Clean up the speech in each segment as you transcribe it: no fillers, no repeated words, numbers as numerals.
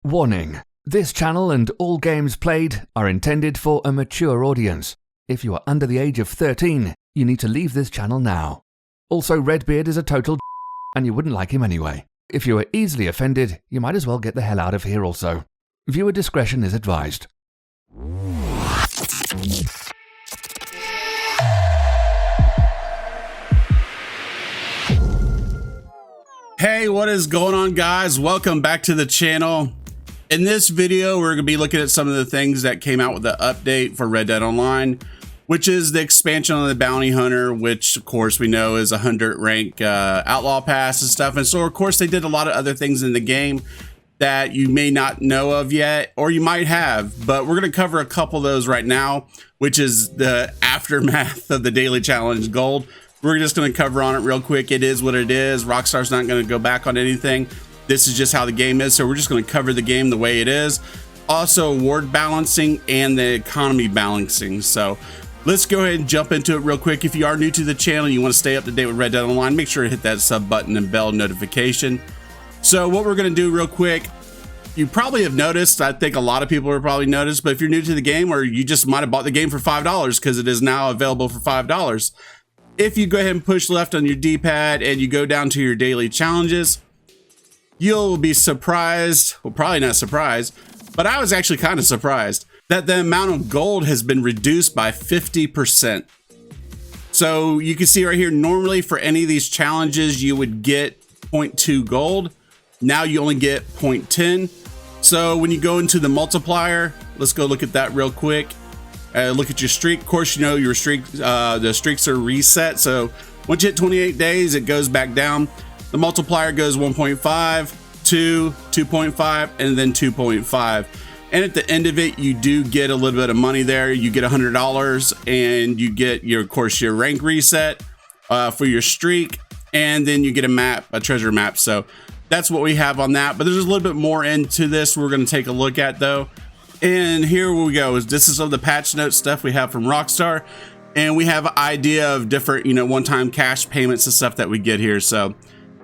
Warning: this channel and all games played are intended for a mature audience. If you are under the age of 13, you need to leave this channel now. Also, Redbeard is a total and you wouldn't like him anyway. If you are easily offended, you might as well get the hell out of here also. Viewer discretion is advised. Hey, what is going on, guys? Welcome back to the channel. In this video, we're going to be looking at some of the things that came out with the update for Red Dead Online, which is the expansion on the Bounty Hunter, which of course we know is a 100 rank outlaw pass and stuff. And so of course they did a lot of other things in the game that you may not know of yet, or you might have, but we're going to cover a couple of those right now, which is the aftermath of the daily challenge gold. We're just going to cover on it real quick. It is what it is. Rockstar's not going to go back on anything. This is just how the game is. So we're just going to cover the game the way it is. Also award balancing and the economy balancing. So let's go ahead and jump into it real quick. If you are new to the channel, you want to stay up to date with Red Dead Online, make sure to hit that sub button and bell notification. So what we're going to do real quick, you probably have noticed, I think a lot of people have probably noticed, but if you're new to the game or you just might have bought the game for $5 because it is now available for $5. If you go ahead and push left on your D-pad and you go down to your daily challenges, you'll be surprised, well, probably not surprised, but I was actually kind of surprised that the amount of gold has been reduced by 50%. So you can see right here, normally for any of these challenges, you would get 0.2 gold. Now you only get 0.10. So when you go into the multiplier, let's go look at that real quick. Look at your streak. Of course, you know your streak, the streaks are reset. So once you hit 28 days, it goes back down. The multiplier goes 1.5, 2, 2.5, and then 2.5. And at the end of it, you do get a little bit of money there. You get $100 and you get your, of course, your rank reset for your streak. And then you get a map, a treasure map. So that's what we have on that. But there's a little bit more into this we're going to take a look at though. And here we go. This is some of the patch notes stuff we have from Rockstar. And we have an idea of different, one-time cash payments and stuff that we get here. So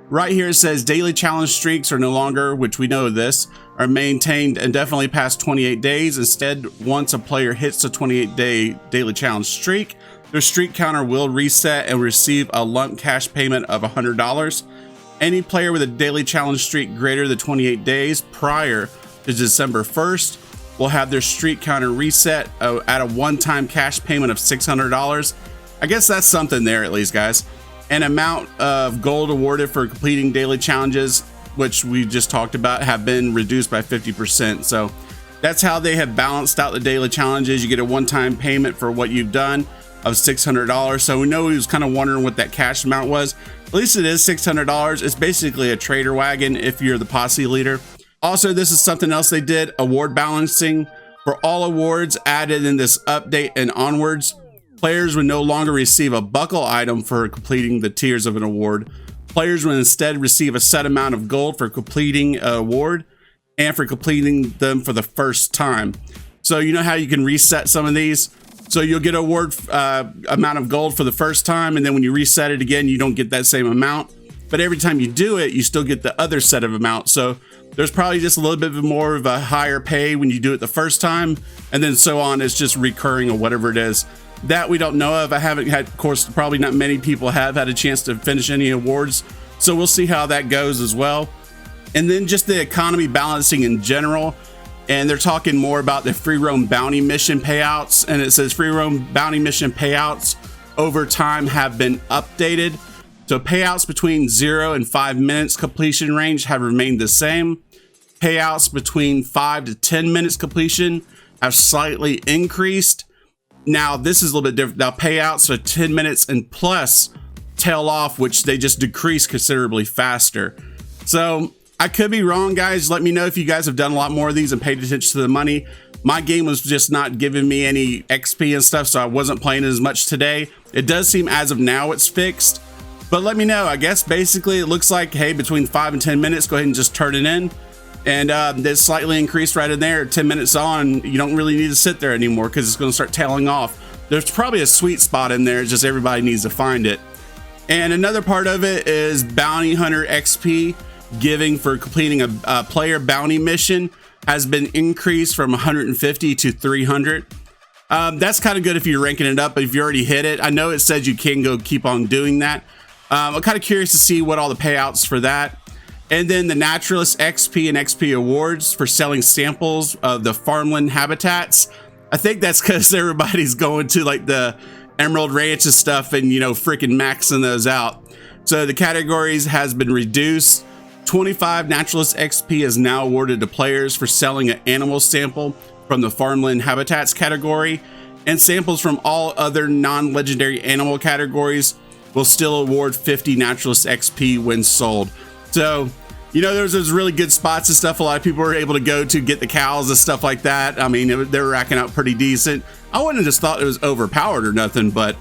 right here it says daily challenge streaks are no longer, which we know this, are maintained indefinitely past 28 days. Instead, once a player hits the 28-day daily challenge streak, their streak counter will reset and receive a lump cash payment of $100. Any player with a daily challenge streak greater than 28 days prior to December 1st will have their streak counter reset at a one-time cash payment of $600. I guess that's something there at least, guys. An amount of gold awarded for completing daily challenges, which we just talked about, have been reduced by 50%. So that's how they have balanced out the daily challenges. You get a one-time payment for what you've done of $600. So we know he was kind of wondering what that cash amount was. At least it is $600. It's basically a trader wagon if you're the posse leader. Also, this is something else they did, award balancing. For all awards added in this update and onwards, players would no longer receive a buckle item for completing the tiers of an award. Players would instead receive a set amount of gold for completing an award and for completing them for the first time. So you know how you can reset some of these? So you'll get an award amount of gold for the first time, and then when you reset it again, you don't get that same amount. But every time you do it, you still get the other set of amount. So there's probably just a little bit more of a higher pay when you do it the first time, and then so on. It's just recurring or whatever it is. That we don't know of. I haven't had, of course, probably not many people have had a chance to finish any awards. So we'll see how that goes as well. And then just the economy balancing in general. And they're talking more about the free roam bounty mission payouts. And it says free roam bounty mission payouts over time have been updated. So payouts between 0 and 5 minutes completion range have remained the same. Payouts between 5 to 10 minutes completion have slightly increased. Now this is a little bit different. Now payouts are 10 minutes and plus tail off, which they just decrease considerably faster. So I could be wrong, guys. Let me know if you guys have done a lot more of these and paid attention to the money. My game was just not giving me any XP and stuff, so I wasn't playing as much today. It does seem as of now it's fixed. But let me know. I guess basically it looks like, hey, between 5 and 10 minutes, go ahead and just turn it in. And it's slightly increased right in there. 10 minutes on, you don't really need to sit there anymore because it's going to start tailing off. There's probably a sweet spot in there. It's just everybody needs to find it. And another part of it is Bounty Hunter XP. giving for completing a player bounty mission has been increased from 150 to 300. That's kind of good if you're ranking it up, but if you already hit it, I know it says you can go keep on doing that. I'm kind of curious to see what all the payouts for that. And then the Naturalist XP and XP awards for selling samples of the farmland habitats. I think that's because everybody's going to like the Emerald Ranch and stuff and, you know, freaking maxing those out. So the categories has been reduced. 25 Naturalist XP is now awarded to players for selling an animal sample from the farmland habitats category, and samples from all other non-legendary animal categories will still award 50 Naturalist XP when sold. So, you know, there's those really good spots and stuff a lot of people were able to go to get the cows and stuff like that. I mean, they were racking out pretty decent. I wouldn't have just thought it was overpowered or nothing, but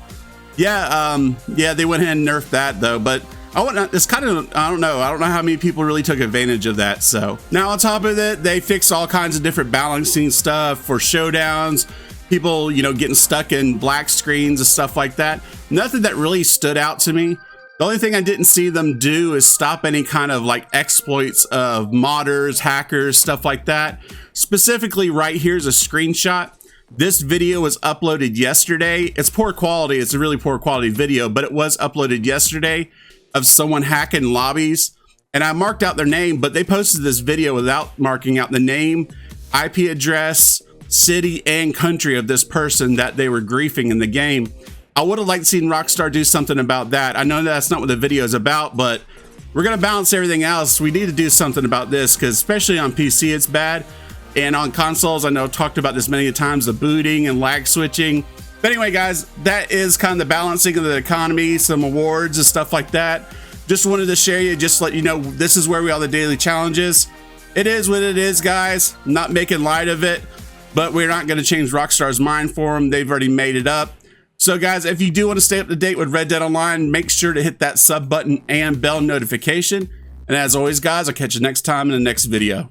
yeah, yeah, they went ahead and nerfed that though. But it's kind of, I don't know how many people really took advantage of that. So now on top of it, they fixed all kinds of different balancing stuff for showdowns, people, you know, getting stuck in black screens and stuff like that. Nothing that really stood out to me. The only thing I didn't see them do is stop any kind of like exploits of modders, hackers, stuff like that. Specifically right here's a screenshot. This video was uploaded yesterday. It's poor quality. It's a really poor quality video, but it was uploaded yesterday of someone hacking lobbies. And I marked out their name, but they posted this video without marking out the name, IP address, city, and country of this person that they were griefing in the game. I would have liked seen Rockstar do something about that. I know that's not what the video is about, but we're gonna balance everything else. We need to do something about this because especially on PC, it's bad. And on consoles, I know I've talked about this many times, the booting and lag switching. But anyway, guys, that is kind of the balancing of the economy, some awards and stuff like that. Just wanted to share you, just let you know, this is where we are the daily challenges. It is what it is, guys. I'm not making light of it, but we're not gonna change Rockstar's mind for them. They've already made it up. So guys, if you do want to stay up to date with Red Dead Online, make sure to hit that sub button and bell notification. And as always, guys, I'll catch you next time in the next video.